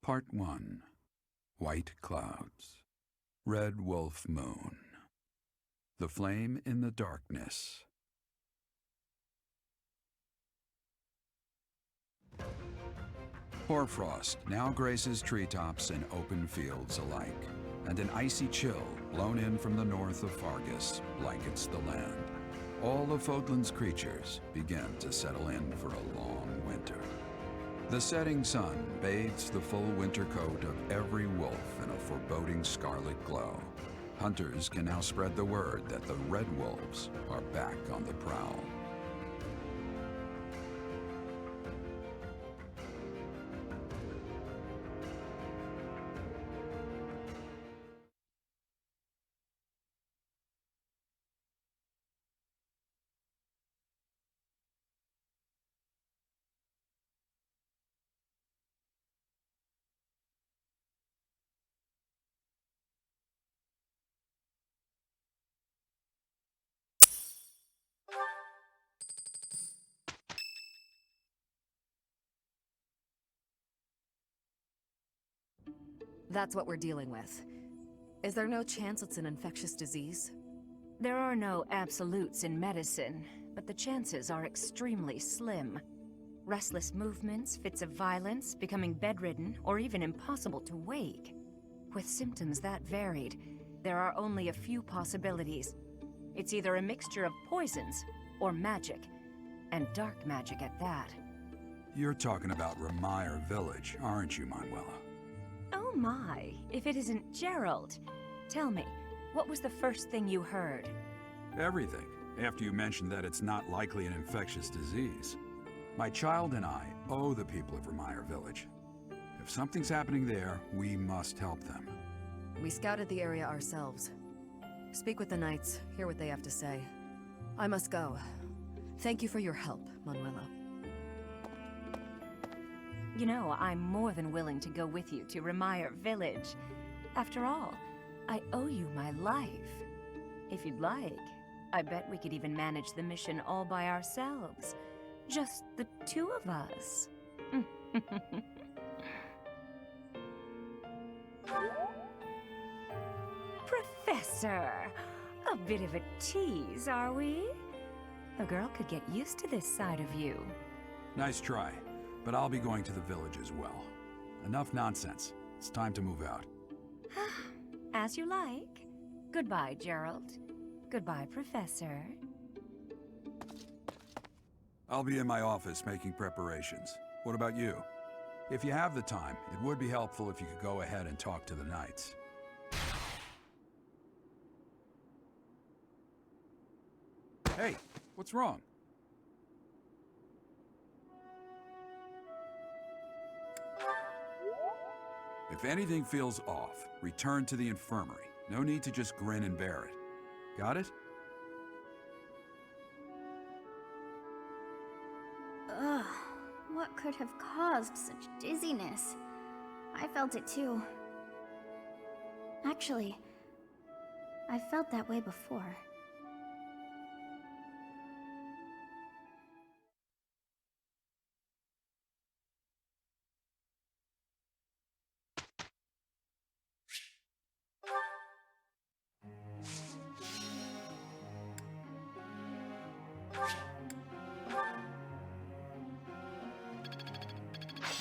Part 1. White Clouds. Red Wolf Moon. The Flame in the Darkness. Hoarfrost now graces treetops and open fields alike, and an icy chill, blown in from the north of Fargus, blankets the land. All of Fodlan's creatures begin to settle in for a long winter. The setting sun bathes the full winter coat of every wolf in a foreboding scarlet glow. Hunters can now spread the word that the red wolves are back on the prowl. That's what we're dealing with. Is there no chance it's an infectious disease? There are no absolutes in medicine, but the chances are extremely slim. Restless movements, fits of violence, becoming bedridden, or even impossible to wake. With symptoms that varied, there are only a few possibilities. It's either a mixture of poisons or magic, and dark magic at that. You're talking about Remire Village, aren't you, Manuela? Oh my, if it isn't Gerald. Tell me, what was the first thing you heard? Everything, after you mentioned that it's not likely an infectious disease. My child and I owe the people of Remire Village. If something's happening there, we must help them. We scouted the area ourselves. Speak with the knights, hear what they have to say. I must go. Thank you for your help, Manuela. You know, I'm more than willing to go with you to Remire Village. After all, I owe you my life. If you'd like, I bet we could even manage the mission all by ourselves. Just the two of us. Professor! A bit of a tease, are we? A girl could get used to this side of you. Nice try, but I'll be going to the village as well. Enough nonsense. It's time to move out. As you like. Goodbye, Gerald. Goodbye, Professor. I'll be in my office making preparations. What about you? If you have the time, it would be helpful if you could go ahead and talk to the knights. Hey, what's wrong? If anything feels off, return to the infirmary. No need to just grin and bear it. Got it? Ugh, what could have caused such dizziness? I felt it too. Actually, I've felt that way before.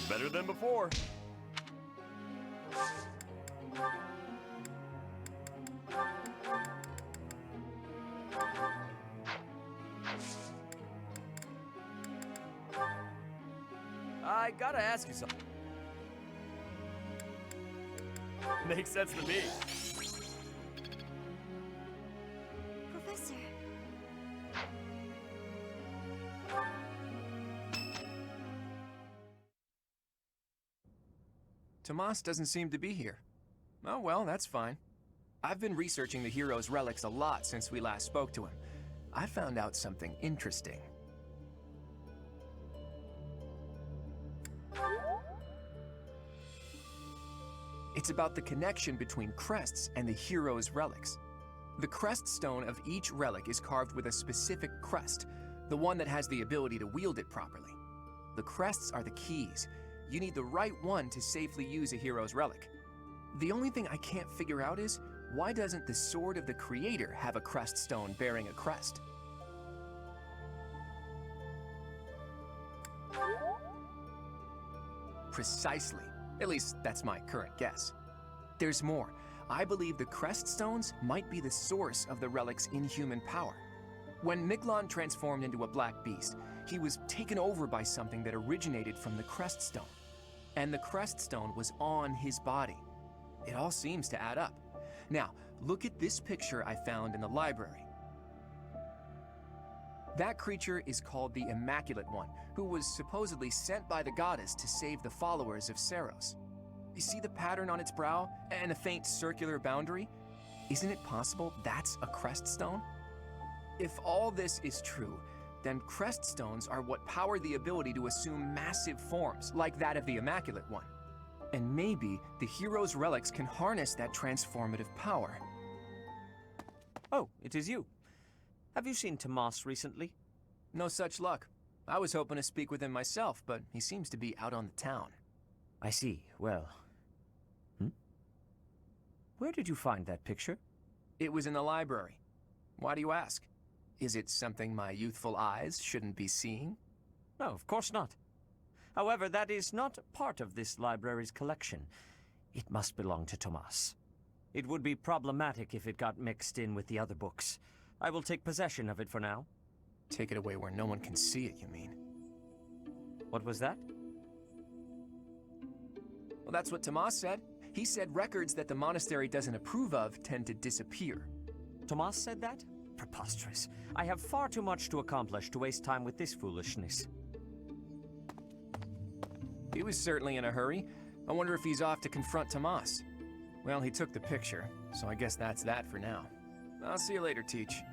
Better than before. I gotta ask you something. Makes sense to me. Professor. Tomas doesn't seem to be here. Oh well, that's fine. I've been researching the hero's relics a lot since we last spoke to him. I found out something interesting. It's about the connection between crests and the hero's relics. The crest stone of each relic is carved with a specific crest, the one that has the ability to wield it properly. The crests are the keys. you need the right one to safely use a hero's relic. The only thing I can't figure out is, why doesn't the Sword of the Creator have a crest stone bearing a crest? Precisely. At least, that's my current guess. There's more. I believe the crest stones might be the source of the relic's inhuman power. When Miglon transformed into a black beast, he was taken over by something that originated from the crest stone. And the crest stone was on his body. It all seems to add up. Now, look at this picture I found in the library. That creature is called the Immaculate One, who was supposedly sent by the goddess to save the followers of Seros. You see the pattern on its brow and the faint circular boundary? Isn't it possible that's a crest stone? If all this is true, then crest stones are what power the ability to assume massive forms, like that of the Immaculate One. And maybe the hero's relics can harness that transformative power. Oh, it is you. Have you seen Tomas recently? No such luck. I was hoping to speak with him myself, but he seems to be out on the town. I see. Well... Where did you find that picture? It was in the library. Why do you ask? Is it something my youthful eyes shouldn't be seeing? No, of course not. However, that is not part of this library's collection. It must belong to Tomas. It would be problematic if it got mixed in with the other books. I will take possession of it for now. Take it away where no one can see it, you mean? What was that? Well, that's what Tomas said. He said records that the monastery doesn't approve of tend to disappear. Tomas said that? Preposterous. I have far too much to accomplish to waste time with this foolishness. He was certainly in a hurry. I wonder if he's off to confront Tomas. Well, he took the picture, so I guess that's that for now. I'll see you later, Teach.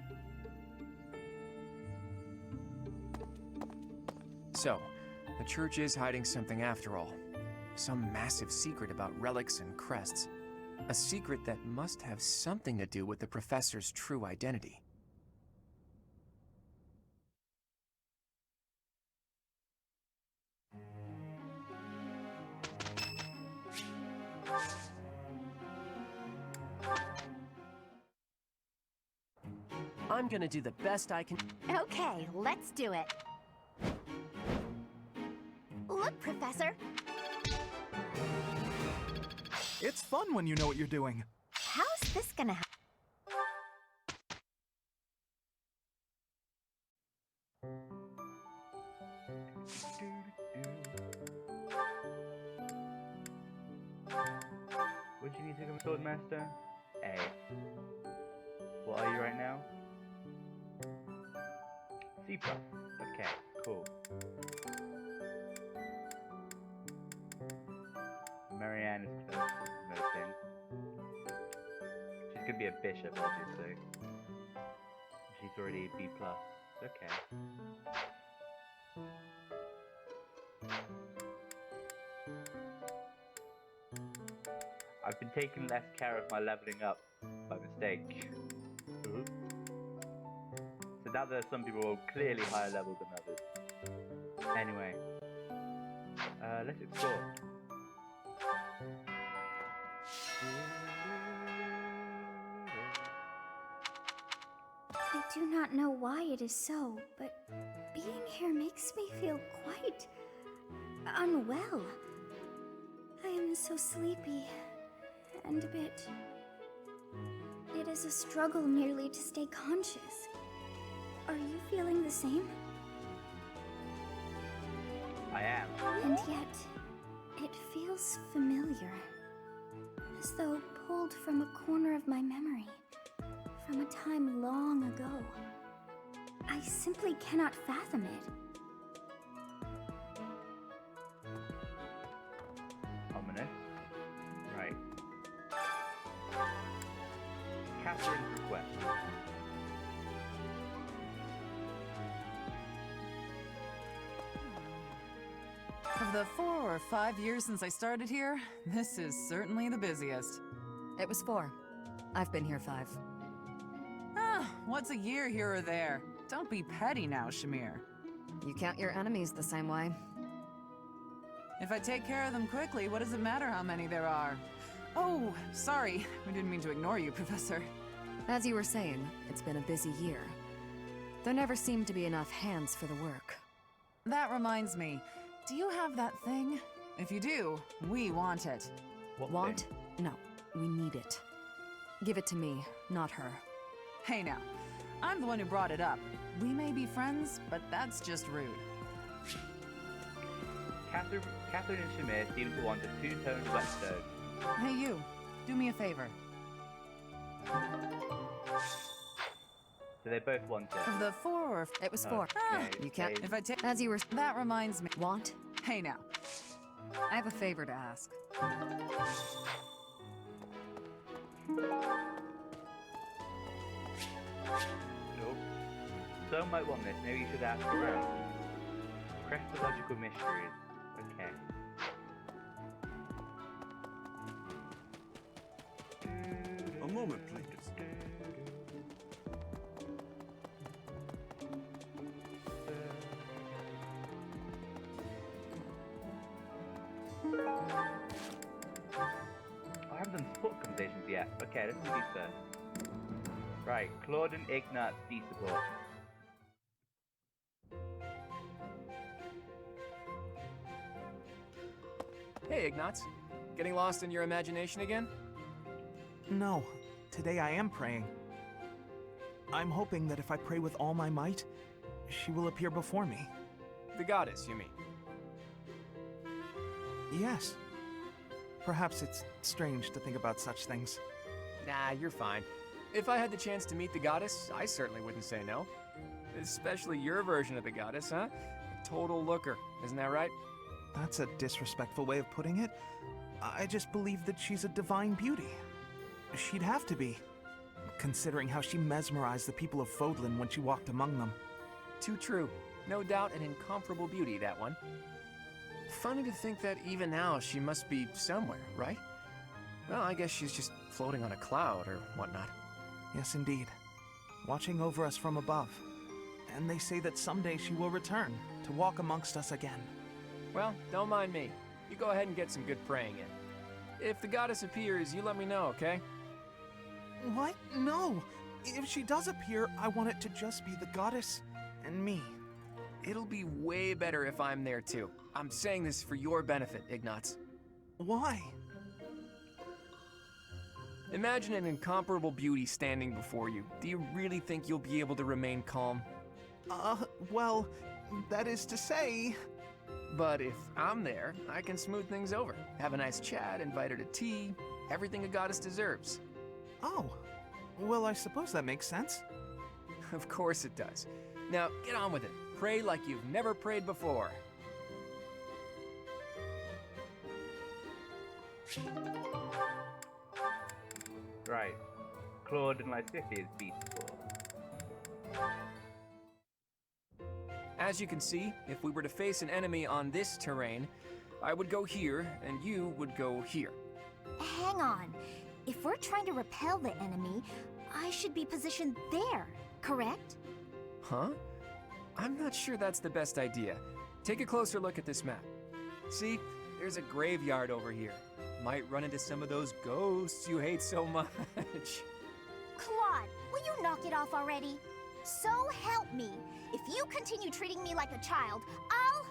So, the church is hiding something after all. Some massive secret about relics and crests. A secret that must have something to do with the professor's true identity. I'm gonna do the best I can. Okay, let's do it. Look, Professor. It's fun when you know what you're doing. How's this gonna happen? What do you need to become Swordmaster? A. What are you right now? C+. Okay, cool. Marianne is close to promoting. She's gonna be a bishop, obviously. She's already B+. Okay. I've been taking less care of my leveling up by mistake. Oops. So now there are some people who are clearly higher level than others. Anyway. Let's explore. I do not know why it is so, but being here makes me feel quite unwell. I am so sleepy and a bit... It is a struggle merely to stay conscious. Are you feeling the same? I am. And yet, it feels familiar. As though pulled from a corner of my memory. From a time long ago. I simply cannot fathom it. Ominous. Right. Catherine's request. Of the 4 or 5 years since I started here, this is certainly the busiest. It was 4. I've been here 5. Ah, what's a year here or there? Don't be petty now, Shamir. You count your enemies the same way. If I take care of them quickly, what does it matter how many there are? Oh, sorry. We didn't mean to ignore you, Professor. As you were saying, it's been a busy year. There never seemed to be enough hands for the work. That reminds me. Do you have that thing? If you do, we want it. What Want? thing? No, we need it. Give it to me, not her. Hey now, I'm the one who brought it up. We may be friends, but that's just rude. Catherine and Shamir seem to want a two-toned whetstone. Hey you, do me a favor. So they both want it. Of the 4 or... It was 4. Okay, You can't... If I take... As you were... That reminds me. Want? Hey now. I have a favor to ask. Nope. Some might want this. Maybe you should ask around. Crestological mysteries. Okay. A moment, please. I haven't done support conversations yet. Okay, let's do these first. Right, Claude and Ignat's D-support. Hey, Ignatz. Getting lost in your imagination again? No, today I am praying. I'm hoping that if I pray with all my might, she will appear before me. The goddess, you mean? Yes. Perhaps it's strange to think about such things. Nah, you're fine. If I had the chance to meet the goddess, I certainly wouldn't say no. Especially your version of the goddess, huh? A total looker, isn't that right? That's a disrespectful way of putting it. I just believe that she's a divine beauty. She'd have to be, considering how she mesmerized the people of Fodlan when she walked among them. Too true. No doubt an incomparable beauty, that one. Funny to think that even now she must be somewhere, right? Well, I guess she's just floating on a cloud or whatnot. Yes, indeed. Watching over us from above. And they say that someday she will return to walk amongst us again. Well, don't mind me. You go ahead and get some good praying in. If the goddess appears, you let me know, okay? What? No! If she does appear, I want it to just be the goddess and me. It'll be way better if I'm there too. I'm saying this for your benefit, Ignatz. Why? Imagine an incomparable beauty standing before you. Do you really think you'll be able to remain calm? Well, that is to say... But if I'm there, I can smooth things over. Have a nice chat, invite her to tea, everything a goddess deserves. Oh, well, I suppose that makes sense. Of course it does. Now, get on with it. Pray like you've never prayed before. Right. Claude and Lysithia's D-support. As you can see, if we were to face an enemy on this terrain, I would go here, and you would go here. Hang on. If we're trying to repel the enemy, I should be positioned there, correct? Huh? I'm not sure that's the best idea. Take a closer look at this map. See, there's a graveyard over here. Might run into some of those ghosts you hate so much. Claude, will you knock it off already? So help me. If you continue treating me like a child, I'll...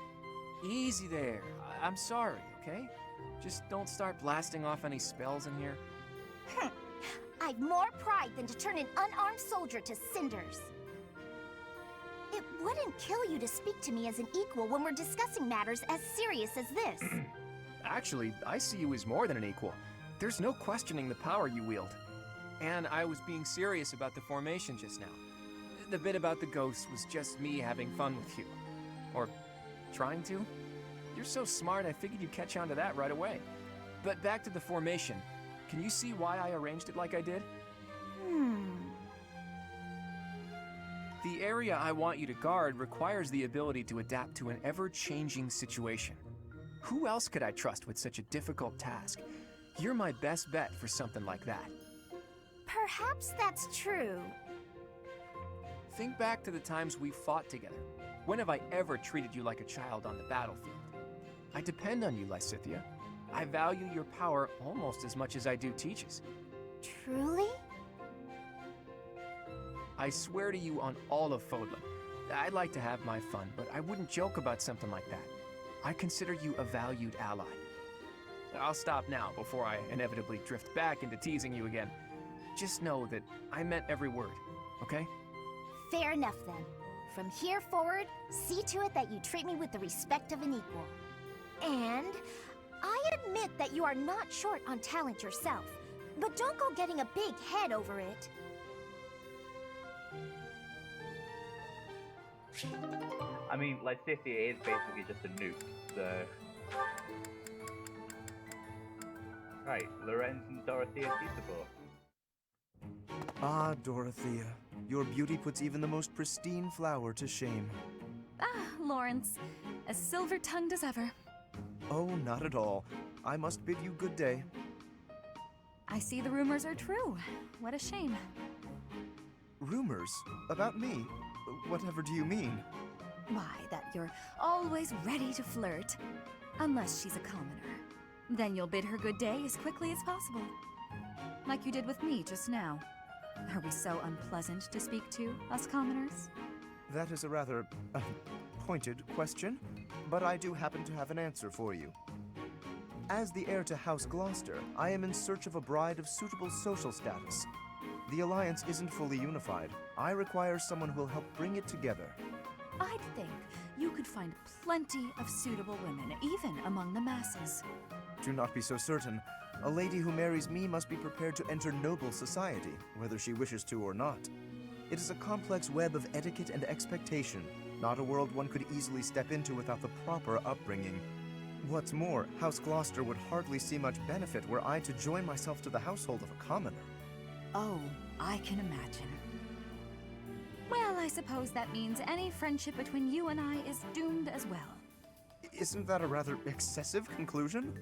Easy there. I'm sorry, okay? Just don't start blasting off any spells in here. I've more pride than to turn an unarmed soldier to cinders. It wouldn't kill you to speak to me as an equal when we're discussing matters as serious as this. Actually, I see you as more than an equal. There's no questioning the power you wield. And I was being serious about the formation just now. The bit about the ghosts was just me having fun with you. Or trying to. You're so smart, I figured you'd catch on to that right away. But back to the formation. Can you see why I arranged it like I did? The area I want you to guard requires the ability to adapt to an ever-changing situation. Who else could I trust with such a difficult task? You're my best bet for something like that. Perhaps that's true. Think back to the times we fought together. When have I ever treated you like a child on the battlefield? I depend on you, Lysithea. I value your power almost as much as I do Teach's. Truly? I swear to you on all of Fodlan. I'd like to have my fun, but I wouldn't joke about something like that. I consider you a valued ally. I'll stop now before I inevitably drift back into teasing you again. Just know that I meant every word, okay? Fair enough then. From here forward, see to it that you treat me with the respect of an equal. And I admit that you are not short on talent yourself, but don't go getting a big head over it. I mean, Lysithea is basically just a nuke, so... Right, Lorenz and Dorothea Seasabor. Ah, Dorothea. Your beauty puts even the most pristine flower to shame. Ah, Lawrence. As silver-tongued as ever. Oh, not at all. I must bid you good day. I see the rumors are true. What a shame. Rumors? About me? Whatever do you mean? Why, that you're always ready to flirt. Unless she's a commoner. Then you'll bid her good day as quickly as possible. Like you did with me just now. Are we so unpleasant to speak to, us commoners? That is a rather pointed question, but I do happen to have an answer for you. As the heir to House Gloucester, I am in search of a bride of suitable social status. The alliance isn't fully unified. I require someone who will help bring it together. I'd think you could find plenty of suitable women, even among the masses. Do not be so certain. A lady who marries me must be prepared to enter noble society, whether she wishes to or not. It is a complex web of etiquette and expectation, not a world one could easily step into without the proper upbringing. What's more, House Gloucester would hardly see much benefit were I to join myself to the household of a commoner. Oh, I can imagine. Well, I suppose that means any friendship between you and I is doomed as well. Isn't that a rather excessive conclusion?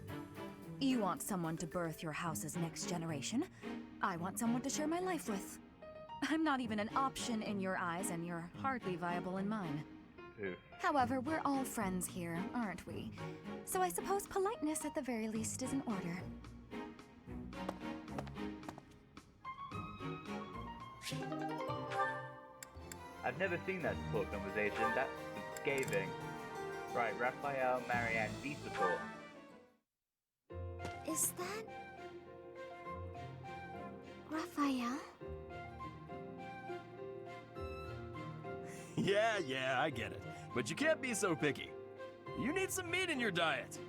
You want someone to birth your house's next generation. I want someone to share my life with. I'm not even an option in your eyes, and you're hardly viable in mine. Oof. However, we're all friends here, aren't we? So I suppose politeness at the very least is in order. I've never seen that support conversation. That's scathing. Right, Raphael, Marianne, D support. Is that... Raphael? Yeah, I get it. But you can't be so picky. You need some meat in your diet.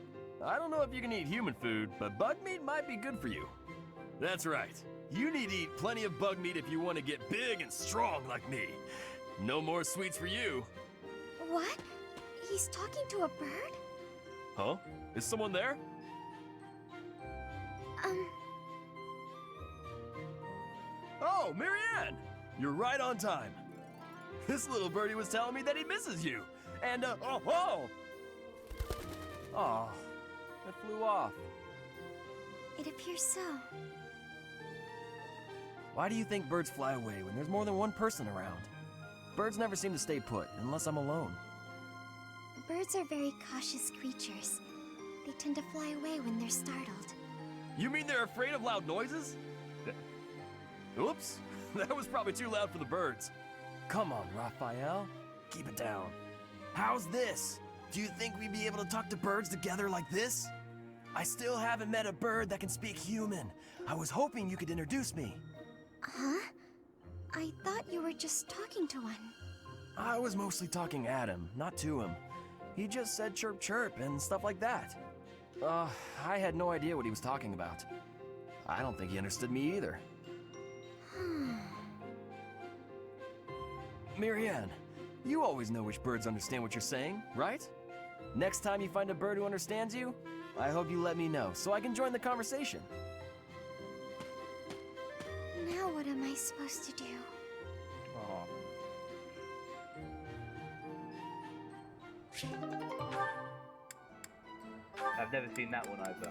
I don't know if you can eat human food, but bug meat might be good for you. That's right. You need to eat plenty of bug meat if you want to get big and strong like me. No more sweets for you. What? He's talking to a bird? Huh? Is someone there? Oh, Marianne! You're right on time. This little birdie was telling me that he misses you. And, oh, it flew off. It appears so. Why do you think birds fly away when there's more than one person around? Birds never seem to stay put unless I'm alone. Birds are very cautious creatures. They tend to fly away when they're startled. You mean they're afraid of loud noises? Oops, that was probably too loud for the birds. Come on, Raphael. Keep it down. How's this? Do you think we'd be able to talk to birds together like this? I still haven't met a bird that can speak human. I was hoping you could introduce me. Huh? I thought you were just talking to one. I was mostly talking at him, not to him. He just said chirp chirp and stuff like that. I had no idea what he was talking about. I don't think he understood me either. Marianne, you always know which birds understand what you're saying, right? Next time you find a bird who understands you, I hope you let me know so I can join the conversation. Now what am I supposed to do? Aw. I've never seen that one either.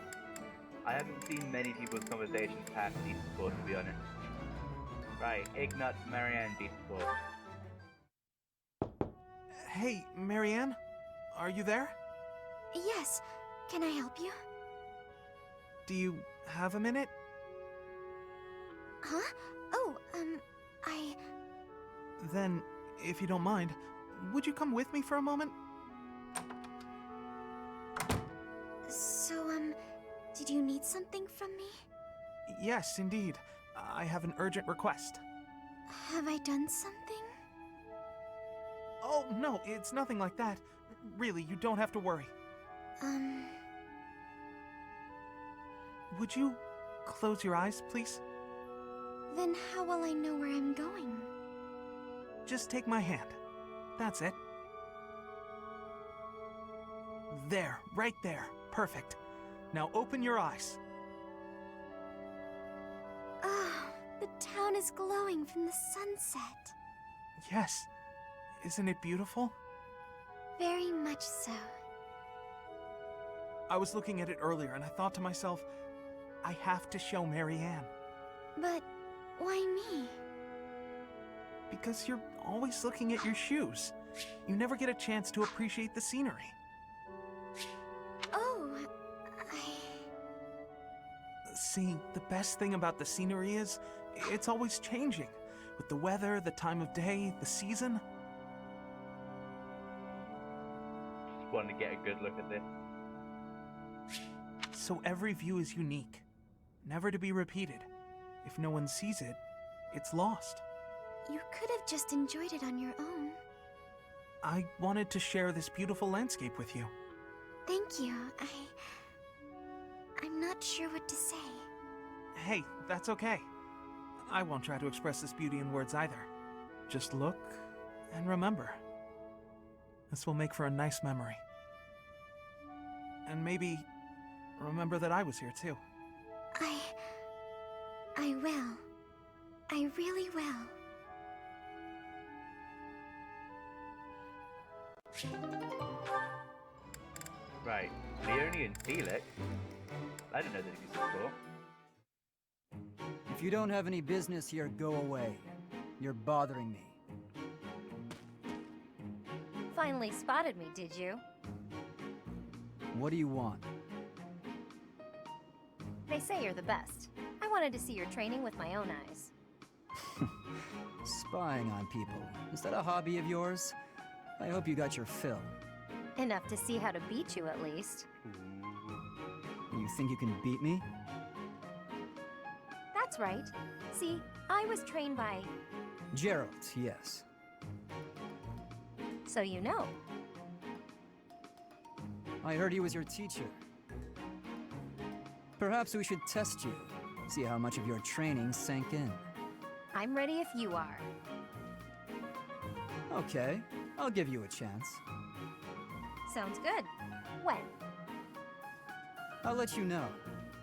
I haven't seen many people's conversations past D support, to be honest. Right, Ignat, Marianne, D support. Hey, Marianne? Are you there? Yes, Can I help you? Do you have a minute? Huh? Oh, I... Then, if you don't mind, would you come with me for a moment? So, did you need something from me? Yes, indeed. I have an urgent request. Have I done something? Oh, no, it's nothing like that. Really, you don't have to worry. Would you close your eyes, please? Then how will I know where I'm going? Just take my hand. That's it. There, right there. Perfect. Now open your eyes. Oh, the town is glowing from the sunset. Yes. Isn't it beautiful? Very much so. I was looking at it earlier and I thought to myself, I have to show Marianne. But why me? Because you're always looking at your shoes. You never get a chance to appreciate the scenery. Oh, See, the best thing about the scenery is, it's always changing. With the weather, the time of day, the season. Just wanted to get a good look at this. So every view is unique, never to be repeated. If no one sees it, it's lost. You could have just enjoyed it on your own. I wanted to share this beautiful landscape with you. Thank you. I'm not sure what to say. Hey, that's okay. I won't try to express this beauty in words either. Just look and remember. This will make for a nice memory. And maybe remember that I was here too. I will. I really will. Right, Leonie and Felix. I didn't know that he was before. If you don't have any business here, go away. You're bothering me. Finally spotted me, did you? What do you want? They say you're the best. I wanted to see your training with my own eyes. Spying on people. Is that a hobby of yours? I hope you got your fill. Enough to see how to beat you, at least. You think you can beat me? That's right. See, I was trained by... Gerald, yes. So you know. I heard he was your teacher. Perhaps we should test you. See how much of your training sank in. I'm ready if you are. Okay, I'll give you a chance. Sounds good. When? I'll let you know.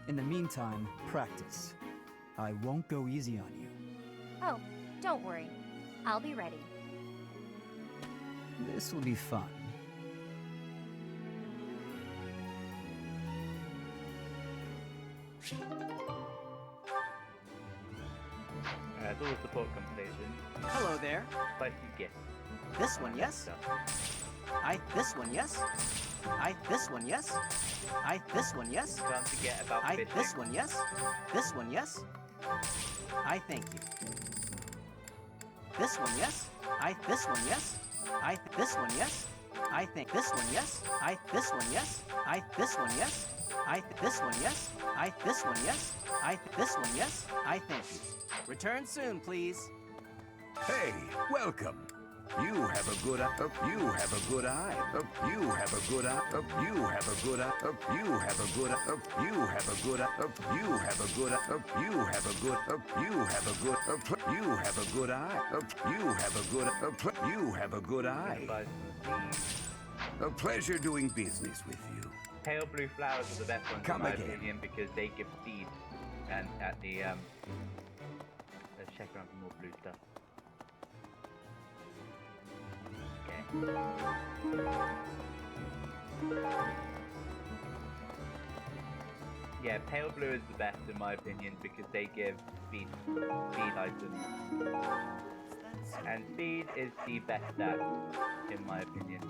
In the meantime, practice. I won't go easy on you. Oh, don't worry. I'll be ready. This will be fun. It's all a support conversation. Hello there. Spicy gift. This one, yes? This one, yes? This one, yes? This one, yes? Can't forget about fishing. This one, yes? This one, yes? Thank you. This one, yes? This one, yes? This one, yes? Think this one, yes? This one, yes? This one, yes? This one, yes? This one, yes? This one, yes? Thank you. Return soon, please. Hey, welcome. You have a good eye. You have a good eye. You have a good eye. You have a good eye. You have a good eye. You have a good eye. You have a good eye. You have a good. You have a good. You have a good eye. You have a good. You have a good eye. A pleasure doing business with you. Pale blue flowers are the best ones Come in my again. opinion because they give speed. And at the let's check around for more blue stuff. Yeah, pale blue is the best in my opinion because they give speed items. And speed is the best stat in my opinion.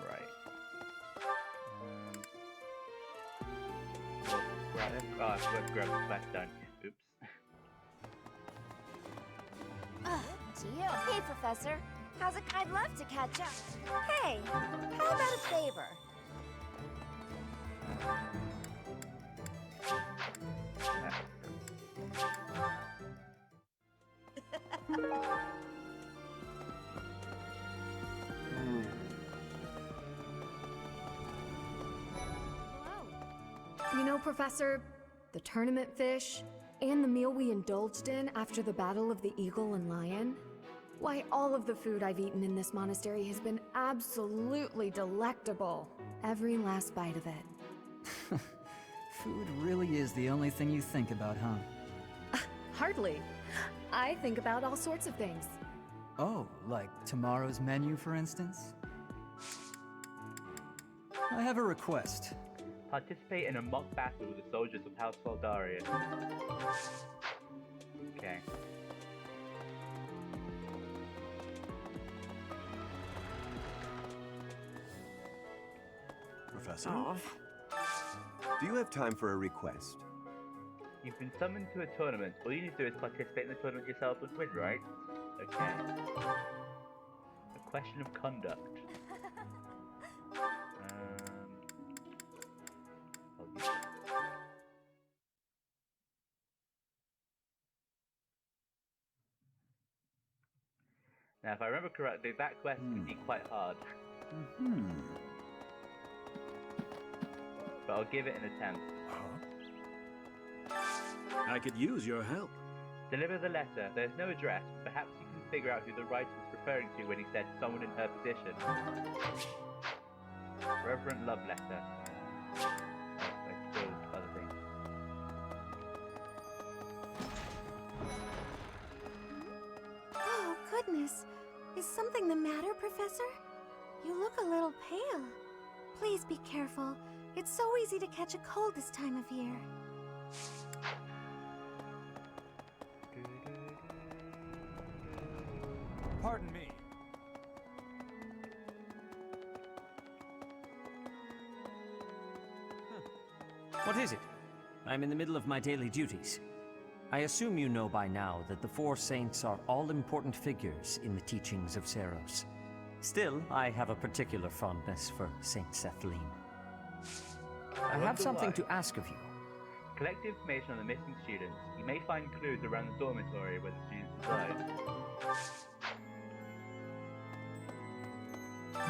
Right. Right. Oh, I forgot to grab the quest, don't you? Oops. Dear. Hey, Professor. How's a kind love to catch up? Hey, how about a favor? You know, Professor, the tournament fish, and the meal we indulged in after the Battle of the Eagle and Lion? Why, all of the food I've eaten in this monastery has been absolutely delectable. Every last bite of it. Food really is the only thing you think about, huh? Hardly. I think about all sorts of things. Oh, like tomorrow's menu, for instance? I have a request. Participate in a mock battle with the soldiers of House Valdarian. Okay. Professor? Do you have time for a request? You've been summoned to a tournament. All you need to do is participate in the tournament yourself and win, right? Okay. A question of conduct. Now, if I remember correctly, that quest can be quite hard. But I'll give it an attempt. I could use your help. Deliver the letter. There's no address, but perhaps you can figure out who the writer was referring to when he said someone in her position. Reverent love letter. I spilled other things. Oh, goodness. Is something the matter, Professor? You look a little pale. Please be careful. It's so easy to catch a cold this time of year. Pardon me. What is it? I'm in the middle of my daily duties. I assume you know by now that the four saints are all-important figures in the teachings of Seros. Still, I have a particular fondness for Saint Sethlin. I have something to ask of you. Collect information on the missing students. You may find clues around the dormitory where the students reside.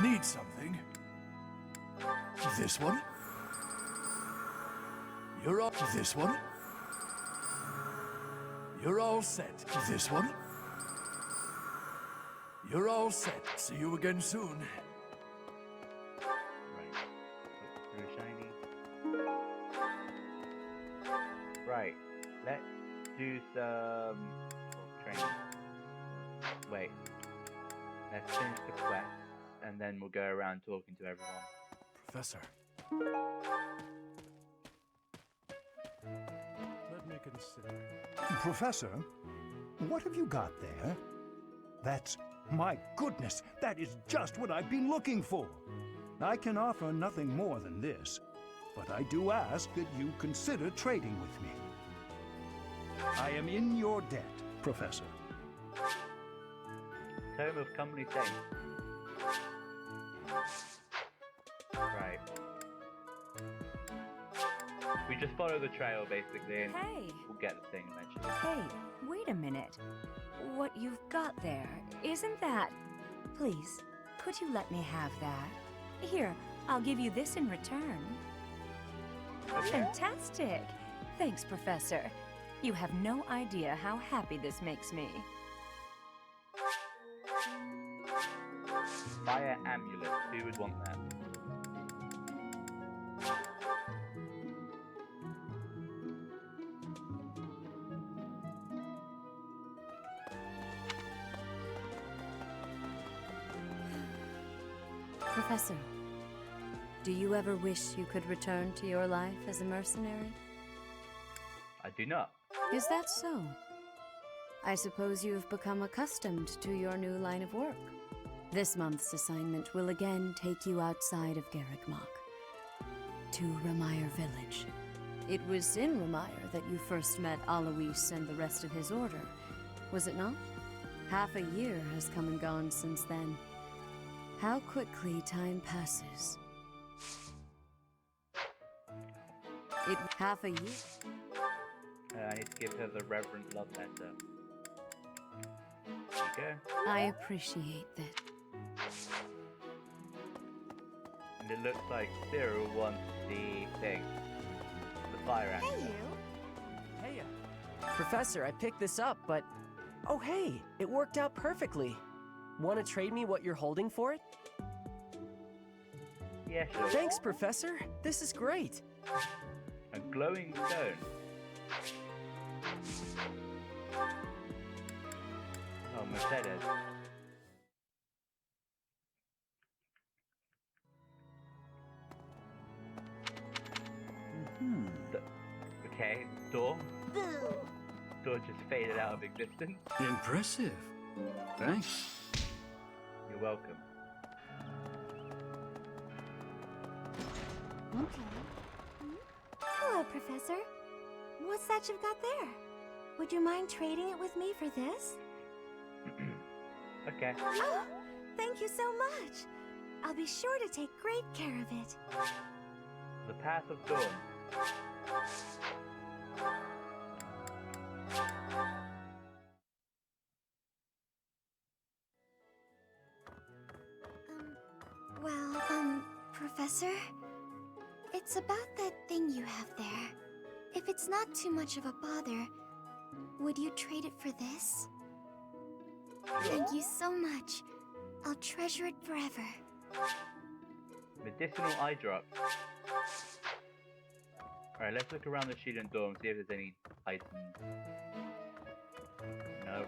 Need something? This one? You're all... This one? You're all set. This one? You're all set. See you again soon. Very shiny. Right. Let's do some training. Wait. Let's finish the quest, and then we'll go around talking to everyone. Professor. Let me consider. Professor, what have you got there? That's... My goodness, that is just what I've been looking for. I can offer nothing more than this, but I do ask that you consider trading with me. I am in your debt, Professor. Tome of Company Saints. Right. We just follow the trail, basically, and we'll get the thing eventually. Hey, wait a minute. What you've got there, isn't that... Please, could you let me have that? Here, I'll give you this in return. Fantastic! Thanks, Professor. You have no idea how happy this makes me. Fire amulet. Who would want that? Professor, do you ever wish you could return to your life as a mercenary? I do not. Is that so? I suppose you have become accustomed to your new line of work. This month's assignment will again take you outside of Garrigmach, to Ramire Village. It was in Ramire that you first met Alois and the rest of his order, was it not? Half a year has come and gone since then. How quickly time passes. Half a year. I need to give her the reverent love letter. There you go. I appreciate that. And it looks like Cyril wants the thing. The fire axe. Hey, you. Hey, Professor, I picked this up, but... Oh, hey, it worked out perfectly. Want to trade me what you're holding for it? Yeah, sure. Thanks, Professor. This is great. A glowing stone. Oh, Mercedes. Okay, door. Boo! Door just faded out of existence. Impressive. Thanks. You're welcome. Okay. Hello, Professor. What's that you've got there? Would you mind trading it with me for this? Okay. Oh, thank you so much. I'll be sure to take great care of it. The Path of Dawn. Professor? It's about that thing you have there. If it's not too much of a bother, would you trade it for this? Thank you so much. I'll treasure it forever. Medicinal eye drops. Alright, let's look around the student dorm, see if there's any items. Nope.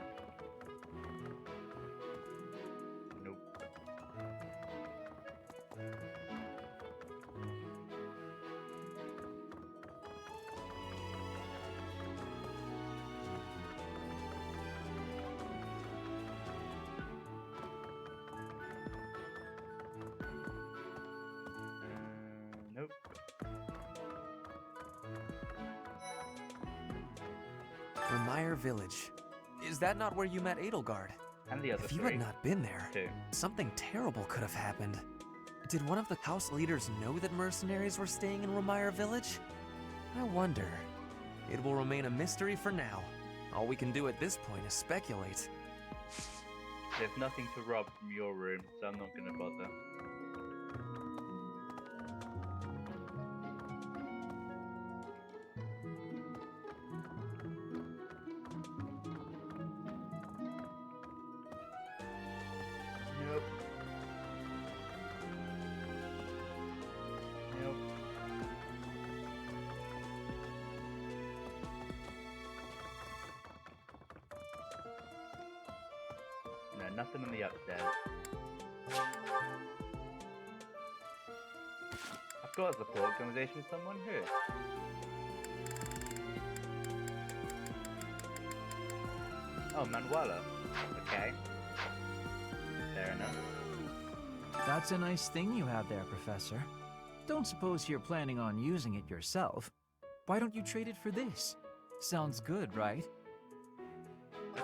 Nope. Nope. Ramire Village. Is that not where you met Edelgard? And the other If you three. had not been there, something terrible could have happened. Did one of the house leaders know that mercenaries were staying in Ramire Village? I wonder. It will remain a mystery for now. All we can do at this point is speculate. There's nothing to rob from your room, so I'm not gonna bother. Nope. Nope. No, nothing on the upstairs. I've got a support conversation with someone who. Oh, Manuela. Okay. Fair enough. That's a nice thing you have there, Professor. Don't suppose you're planning on using it yourself. Why don't you trade it for this? Sounds good, right?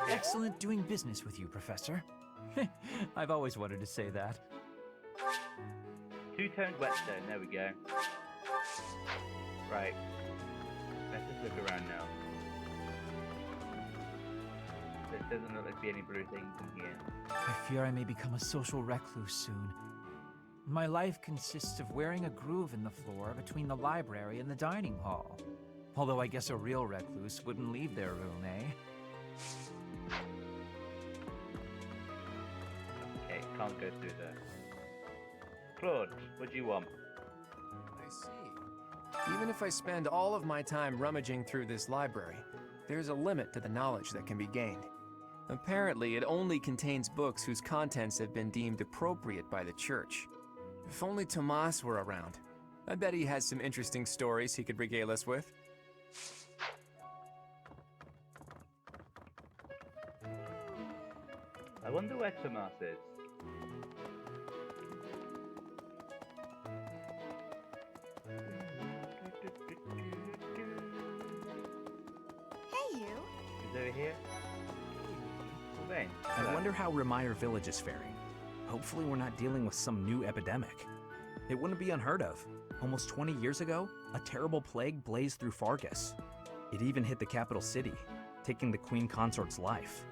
Excellent doing business with you, Professor. I've always wanted to say that. Two-toned whetstone, there we go. Right. Let's just look around now. There doesn't look like to be any blue things in here. I fear I may become a social recluse soon. My life consists of wearing a groove in the floor between the library and the dining hall. Although I guess a real recluse wouldn't leave their room, eh? Okay, can't go through there. Claude, what do you want? I see. Even if I spend all of my time rummaging through this library, there's a limit to the knowledge that can be gained. Apparently, it only contains books whose contents have been deemed appropriate by the church. If only Tomas were around. I bet he has some interesting stories he could regale us with. I wonder where Tomas is. you. He's over here. Vane. I wonder how Remire Village is faring. Hopefully we're not dealing with some new epidemic. It wouldn't be unheard of. Almost 20 years ago, a terrible plague blazed through Fargus. It even hit the capital city, taking the queen consort's life.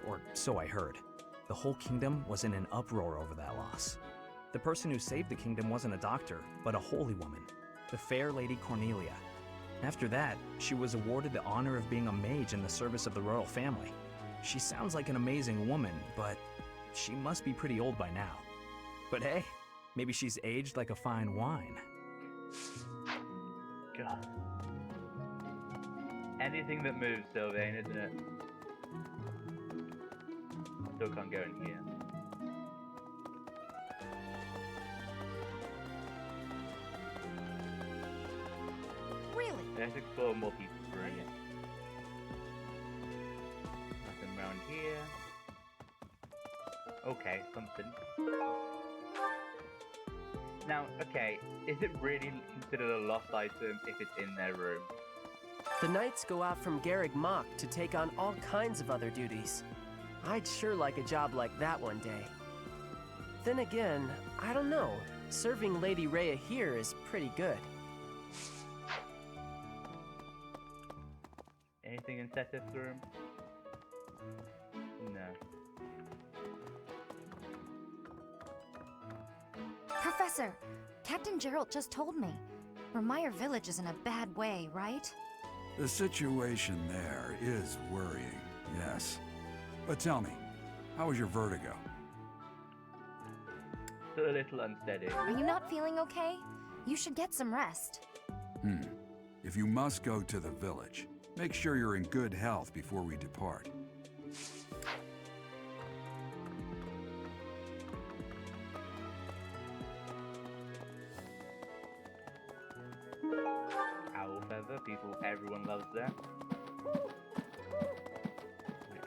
Or so I heard. The whole kingdom was in an uproar over that loss. The person who saved the kingdom wasn't a doctor, but a holy woman, the fair Lady Cornelia. After that, she was awarded the honor of being a mage in the service of the royal family. She sounds like an amazing woman, but she must be pretty old by now. But hey, maybe she's aged like a fine wine. God. Anything that moves, Sylvain, isn't it? Still can't go in here. Really? Let's explore more people's rooms. Nothing around here. Okay, something. Now, okay, is it really considered a lost item if it's in their room? The knights go out from Garreg Mach to take on all kinds of other duties. I'd sure like a job like that one day. Then again, I don't know. Serving Lady Rhea here is pretty good. Anything in Seth's room? No. Professor, Captain Gerald just told me. Remire Village is in a bad way, right? The situation there is worrying, yes. But tell me, how was your vertigo? Still a little unsteady. Are you not feeling okay? You should get some rest. If you must go to the village, make sure you're in good health before we depart. Owl feather, everyone loves that.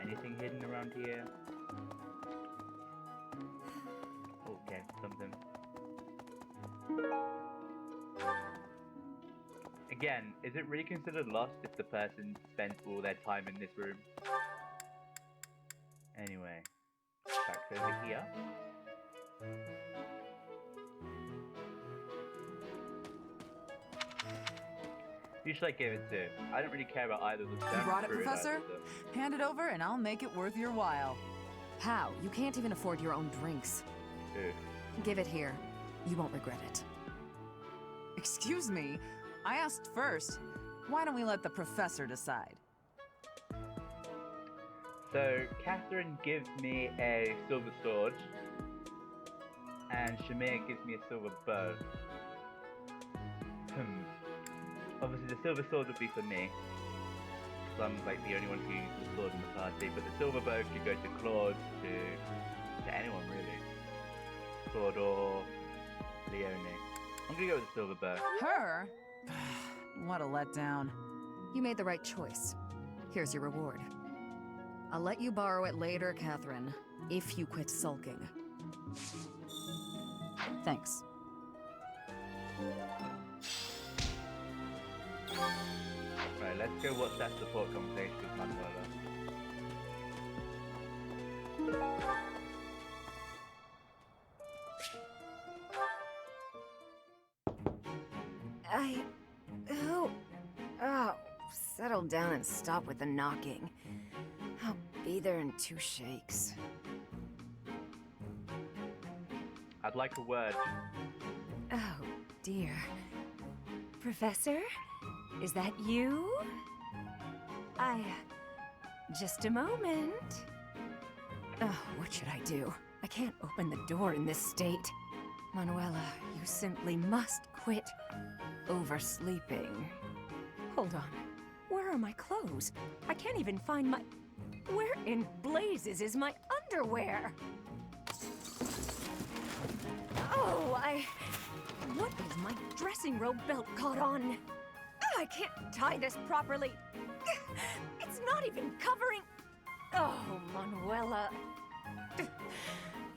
Anything hidden around here? Okay, something. Again, is it really considered lost if the person spent all their time in this room? Anyway, back over here. Who should I give it to? I don't really care about either of them. You brought it, Professor? Hand it over and I'll make it worth your while. How? You can't even afford your own drinks. Oof. Give it here. You won't regret it. Excuse me? I asked first. Why don't we let the Professor decide? So, Catherine gives me a silver sword, and Shamir gives me a silver bow. Obviously, the silver sword would be for me, because I'm like the only one who uses the sword in the party. But the silver bow could go to Claude, to anyone really. Claude or Leone. I'm gonna go with the silver bow. Her? What a letdown. You made the right choice. Here's your reward. I'll let you borrow it later, Catherine, if you quit sulking. Thanks. Right, let's go watch that support conversation with Manuela. Oh, settle down and stop with the knocking. I'll be there in 2 shakes. I'd like a word. Oh, dear. Professor? Is that you? Just a moment. Oh, what should I do? I can't open the door in this state. Manuela, you simply must quit oversleeping. Hold on. Where are my clothes? I can't even find my... Where in blazes is my underwear? Oh, what is my dressing robe belt caught on? I can't tie this properly. It's not even covering... Oh, Manuela.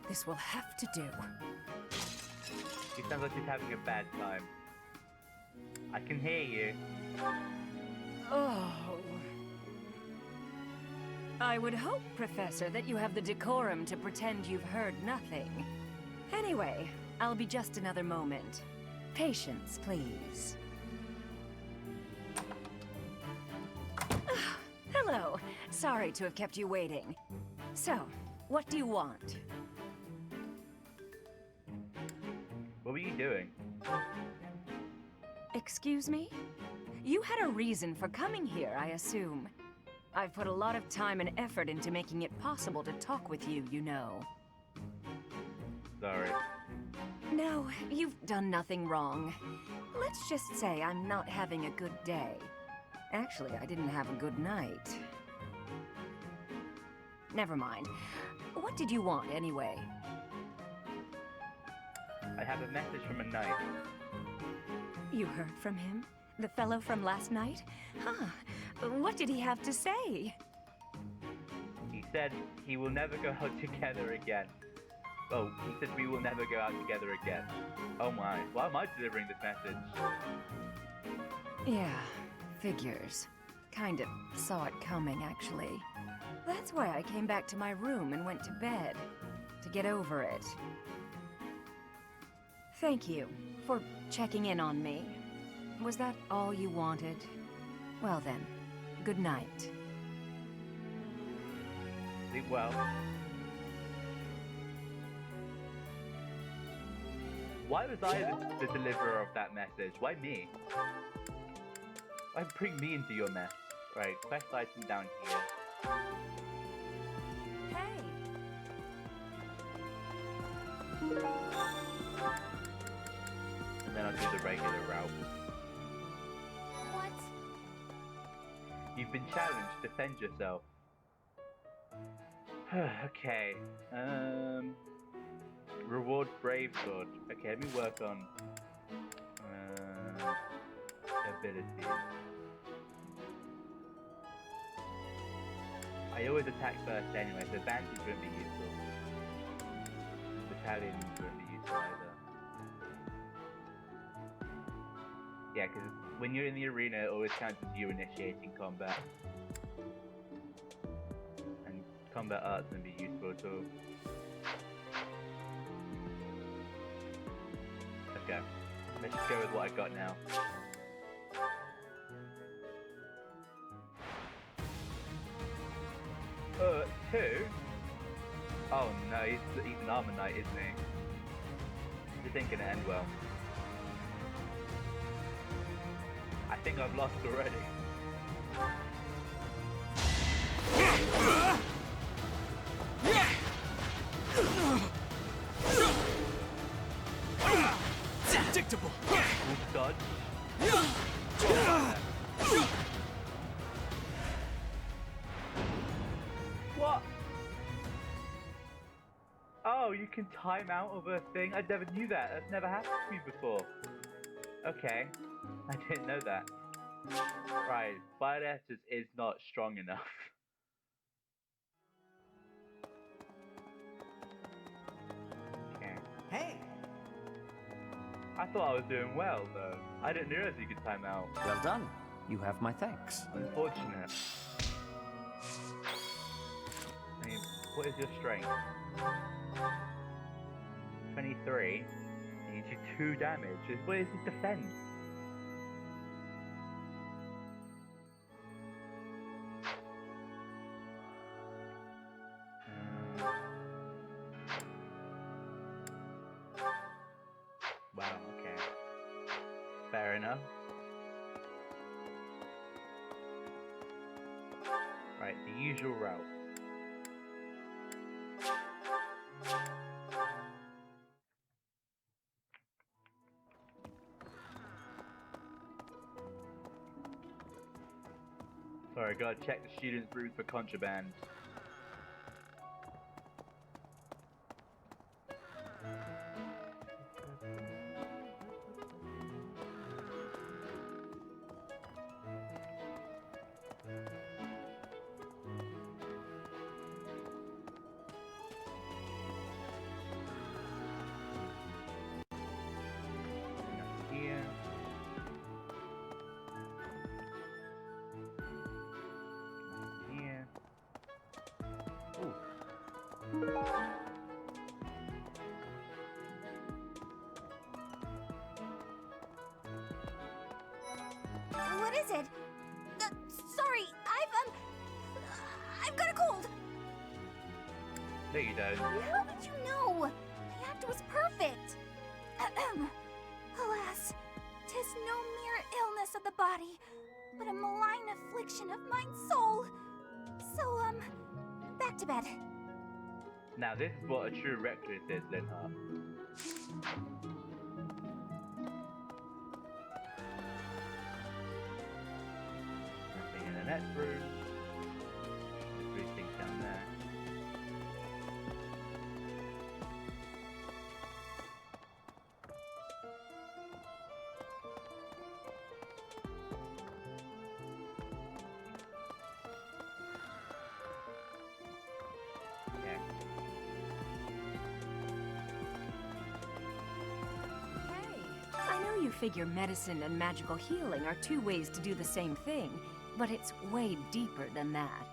This will have to do. She sounds like she's having a bad time. I can hear you. Oh. I would hope, Professor, that you have the decorum to pretend you've heard nothing. Anyway, I'll be just another moment. Patience, please. Hello. Sorry to have kept you waiting. So, what do you want? What were you doing? Excuse me? You had a reason for coming here, I assume. I've put a lot of time and effort into making it possible to talk with you, you know. Sorry. No, you've done nothing wrong. Let's just say I'm not having a good day. Actually, I didn't have a good night. Never mind. What did you want, anyway? I have a message from a knight. You heard from him? The fellow from last night? Huh. What did he have to say? He said he will never go out together again. Oh, he said we will never go out together again. Oh my, why am I delivering this message? Yeah, figures. Kind of saw it coming, actually. That's why I came back to my room and went to bed. To get over it. Thank you for checking in on me. Was that all you wanted? Well then, good night. Sleep well. Why was I the deliverer of that message? Why me? Why bring me into your mess? Right, quest item down here. Hey! And then I'll do the regular route. What? You've been challenged. Defend yourself. Okay. Reward Brave Sword. Okay, let me work on abilities. I always attack first anyway, so advantage wouldn't be useful. Battalion wouldn't be useful either. Yeah, because when you're in the arena, it always counts as you initiating combat. And combat arts wouldn't be useful at all. Okay, let's just go with what I got now. Two? Oh no, he's an armor knight, isn't he? This ain't gonna end well. I think I've lost already. Predictable. Dodge. What? Oh, you can time out of a thing? I never knew that. That's never happened to me before. Okay. I didn't know that. Right. Bioletters is not strong enough. Okay. Hey! I thought I was doing well, though. I didn't realize you could time out. Well done. You have my thanks. Unfortunate. I mean, what is your strength? 23. And you do 2 damage. What is his defense? Wow, okay. Fair enough. Right, the usual route. Sorry, gotta check the student's route for contraband. Here. Here. What is it? Sorry, I've got a cold. No, you don't. How did you know? My act was perfect. Alas, 'tis no mere illness of the body, but a malign affliction of mine soul. So, back to bed. Now this is what a true recluse is, Linhart. Nothing in the next room. There's 3 things down there. Okay. I know you figure medicine and magical healing are 2 ways to do the same thing, but it's way deeper than that.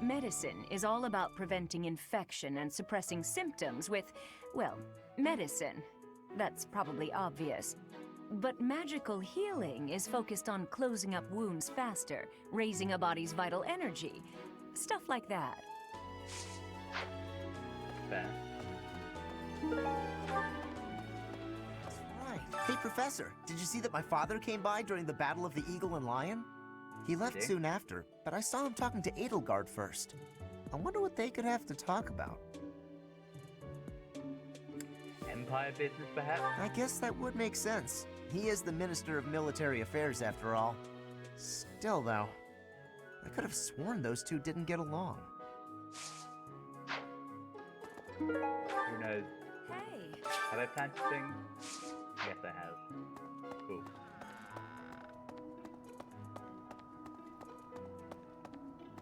Medicine is all about preventing infection and suppressing symptoms with, well, medicine. That's probably obvious. But magical healing is focused on closing up wounds faster, raising a body's vital energy, stuff like that. Fair. Right. Hey, Professor, did you see that my father came by during the Battle of the Eagle and Lion? He left Did he? soon after, but I saw him talking to Edelgard first. I wonder what they could have to talk about. Empire business, perhaps? I guess that would make sense. He is the Minister of Military Affairs, after all. Still, though, I could have sworn those two didn't get along. Who knows? Hey! Have I planted things? Yes, I have. Cool.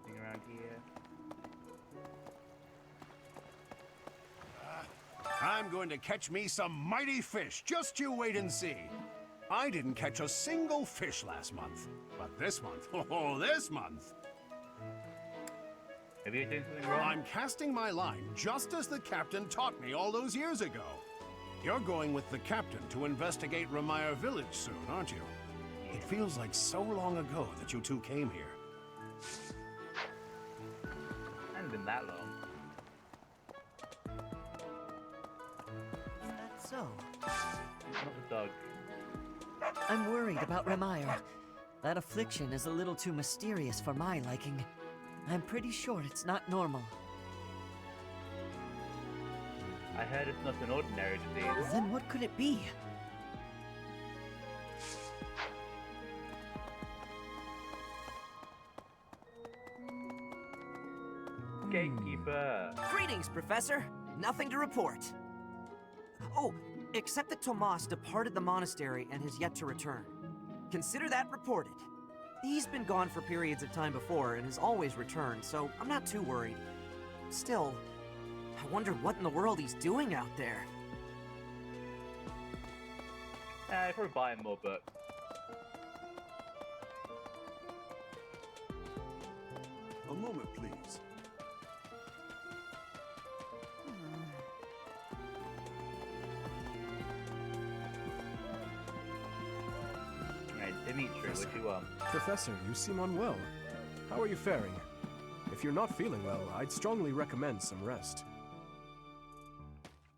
Anything around here? I'm going to catch me some mighty fish. Just you wait and see. I didn't catch a single fish last month. But this month, oh, this month, Maybe you're doing something wrong? I'm casting my line just as the captain taught me all those years ago. You're going with the captain to investigate Ramire Village soon, aren't you? It feels like so long ago that you two came here. Hasn't been that long. Is that so? Not the dog. I'm worried about Ramire. That affliction is a little too mysterious for my liking. I'm pretty sure it's not normal. I heard it's not an ordinary disease. Then what could it be? Gatekeeper. Greetings, Professor. Nothing to report. Oh, except that Tomas departed the monastery and has yet to return. Consider that reported. He's been gone for periods of time before and has always returned, so I'm not too worried. Still, I wonder what in the world he's doing out there. If we're buying more books. A moment, please. Right, Dimitri, what you want? Professor, you seem unwell. How are you faring? If you're not feeling well, I'd strongly recommend some rest.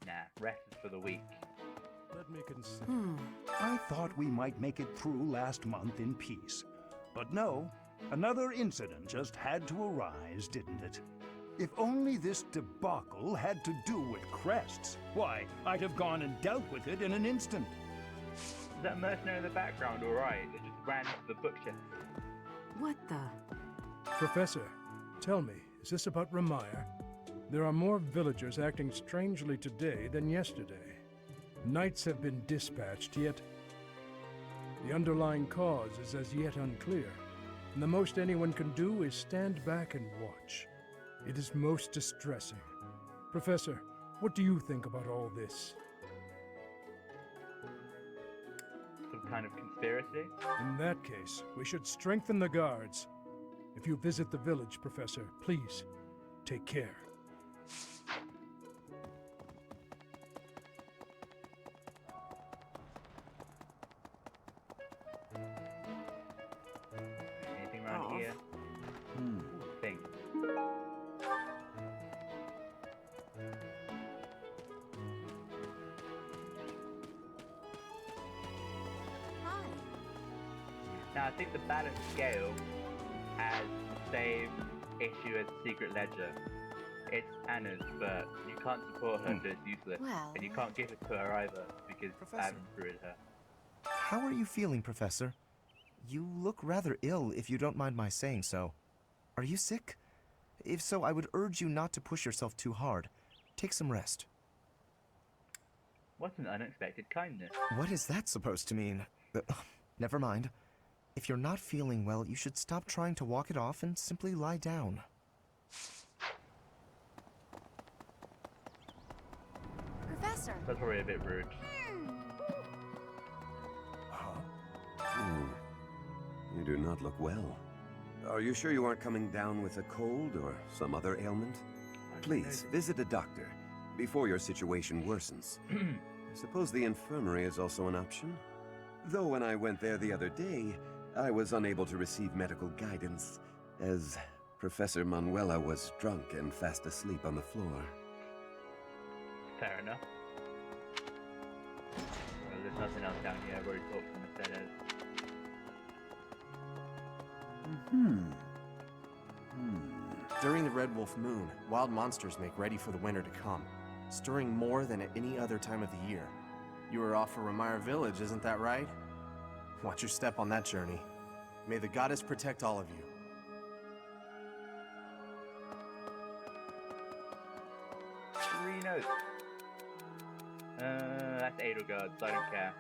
Nah, rest is for the weak. Let me consider. I thought we might make it through last month in peace. But no, another incident just had to arise, didn't it? If only this debacle had to do with crests, why, I'd have gone and dealt with it in an instant. Is that mercenary in the background alright? They just ran into the bookshelf. What the? Professor, tell me, is this about Ramire? There are more villagers acting strangely today than yesterday. Knights have been dispatched, yet the underlying cause is as yet unclear, and the most anyone can do is stand back and watch. It is most distressing. Professor, what do you think about all this? Some kind of conspiracy? In that case, we should strengthen the guards. If you visit the village, Professor, please, take care. I think the balance scale has the same issue as Secret Ledger. It's Anna's, but you can't support her, so it's useless. Well. And you can't give it to her either, because Anna screwed her. How are you feeling, Professor? You look rather ill, if you don't mind my saying so. Are you sick? If so, I would urge you not to push yourself too hard. Take some rest. What an unexpected kindness. What is that supposed to mean? Never mind. If you're not feeling well, you should stop trying to walk it off and simply lie down. Professor! That's probably a bit rude. You do not look well. Are you sure you aren't coming down with a cold or some other ailment? Please, visit a doctor before your situation worsens. I suppose the infirmary is also an option. Though when I went there the other day, I was unable to receive medical guidance, as Professor Manuela was drunk and fast asleep on the floor. Fair enough. Well, there's nothing else down here. I've already talked to Mercedes. During the Red Wolf Moon, wild monsters make ready for the winter to come, stirring more than at any other time of the year. You were off for Remire Village, isn't that right? Watch your step on that journey. May the goddess protect all of you. 3 notes. That's Edelgard, so I don't care.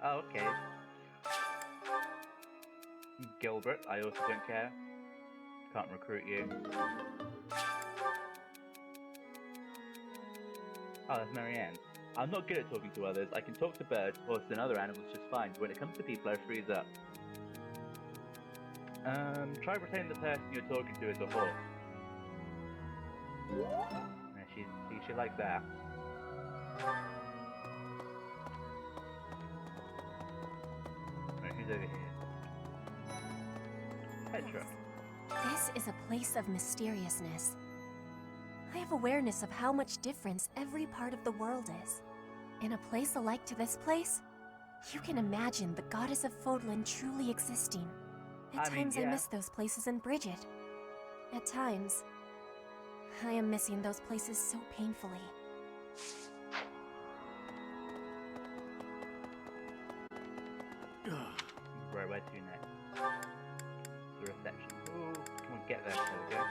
Oh, okay. Gilbert, I also don't care. Can't recruit you. Oh, that's Marianne. I'm not good at talking to others. I can talk to birds, horses, and other animals just fine. But when it comes to people, I freeze up. Try pretending the person you're talking to is a horse. Yeah, she likes that. Right, who's over here? Petra. This is a place of mysteriousness. I have awareness of how much difference every part of the world is. In a place alike to this place, you can imagine the goddess of Fodlan truly existing. At times I miss those places in Bridget. At times, I am missing those places so painfully. Right, where to next? The reception. Ooh, come on, get there, there we go.